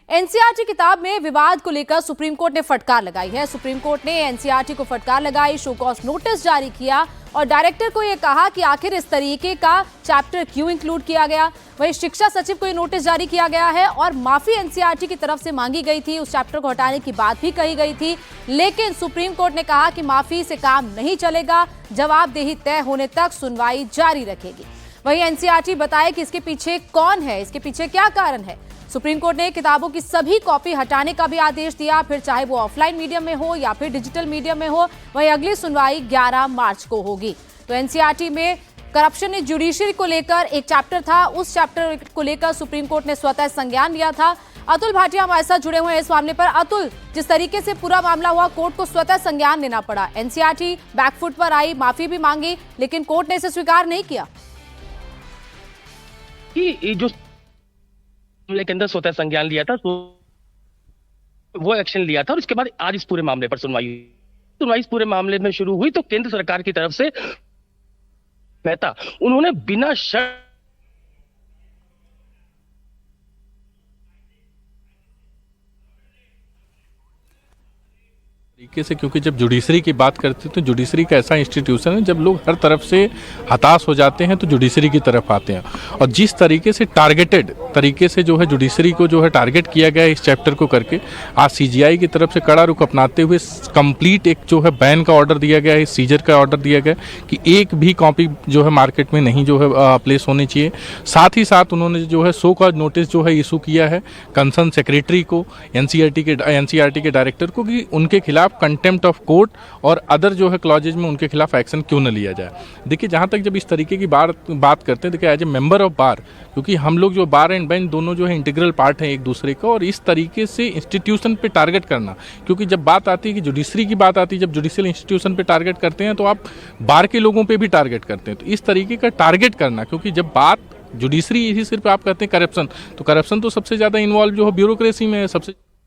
NCERT किताब में विवाद को लेकर सुप्रीम कोर्ट ने फटकार लगाई है। सुप्रीम कोर्ट ने एनसीईआरटी को फटकार लगाई, शो कॉज नोटिस जारी किया और डायरेक्टर को यह कहा कि आखिर इस तरीके का चैप्टर क्यों इंक्लूड किया गया। वहीं शिक्षा सचिव को यह नोटिस जारी किया गया है और माफी एनसीईआरटी की तरफ से मांगी गई थी। उस चैप्टर को हटाने की बात भी कही गई थी, लेकिन सुप्रीम कोर्ट ने कहा कि माफी से काम नहीं चलेगा, जवाबदेही तय होने तक सुनवाई जारी रखेगी। वहीं एनसीईआरटी बताए कि इसके पीछे कौन है, इसके पीछे क्या कारण है। सुप्रीम कोर्ट ने किताबों की सभी कॉपी हटाने का भी आदेश दिया, फिर चाहे वो ऑफलाइन मीडियम में हो या फिर डिजिटल मीडियम में हो। वहीं अगली सुनवाई 11 मार्च को होगी। तो एनसीईआरटी में करप्शन इन जुडिशरी को लेकर एक चैप्टर था, उस चैप्टर को लेकर सुप्रीम कोर्ट ने स्वतः संज्ञान लिया था। अतुल भाटिया हमारे साथ जुड़े हुए हैं इस मामले पर। अतुल, जिस तरीके से पूरा मामला हुआ, कोर्ट को स्वतः संज्ञान लेना पड़ा, एनसीईआरटी बैकफुट पर आई, माफी भी मांगी, लेकिन कोर्ट ने इसे स्वीकार नहीं किया। जो मामले के अंदर स्वतः संज्ञान लिया था, वो एक्शन लिया था और उसके बाद आज इस पूरे मामले पर सुनवाई इस पूरे मामले में शुरू हुई। तो केंद्र सरकार की तरफ से मेहता उन्होंने बिना शर्त तरीके से, क्योंकि जब जुडिशरी की बात करते हैं तो जुडिशरी का ऐसा इंस्टीट्यूशन है जब लोग हर तरफ से हताश हो जाते हैं तो जुडिशरी की तरफ आते हैं। और जिस तरीके से टारगेटेड तरीके से जो है जुडिशरी को जो है टारगेट किया गया है इस चैप्टर को करके, आज सीजीआई की तरफ से कड़ा रुख अपनाते हुए कंप्लीट एक जो है बैन का ऑर्डर दिया गया है, सीजर का ऑर्डर दिया गया कि एक भी कॉपी जो है मार्केट में नहीं जो है प्लेस होनी चाहिए। साथ ही साथ उन्होंने जो है शो कॉज नोटिस जो है इशू किया है कंसर्न सेक्रेटरी को, एनसीईआरटी के डायरेक्टर को, कि उनके खिलाफ कंटेम्प्ट ऑफ कोर्ट और अदर जो है क्लॉजेज में उनके खिलाफ एक्शन क्यों न लिया जाए। देखिए, जहां तक जब इस तरीके की बात करते हैं, देखिए as a member of bar, क्योंकि हम लोग जो बार एंड बेंच दोनों जो है इंटीग्रल पार्ट हैं एक दूसरे का, और इस तरीके से इंस्टीट्यूशन पे टारगेट करना, क्योंकि जब बात आती है कि जुडिशरी की बात आती है, जब जुडिशियल इंस्टीट्यूशन पे टारगेट करते हैं तो आप बार के लोगों पे भी टारगेट करते हैं। तो इस तरीके का टारगेट करना, क्योंकि जब बात जुडिशरी इसी सिर्फ आप कहते हैं करप्शन, तो करप्शन तो सबसे ज्यादा इन्वॉल्व जो है ब्यूरोक्रेसी में है, सबसे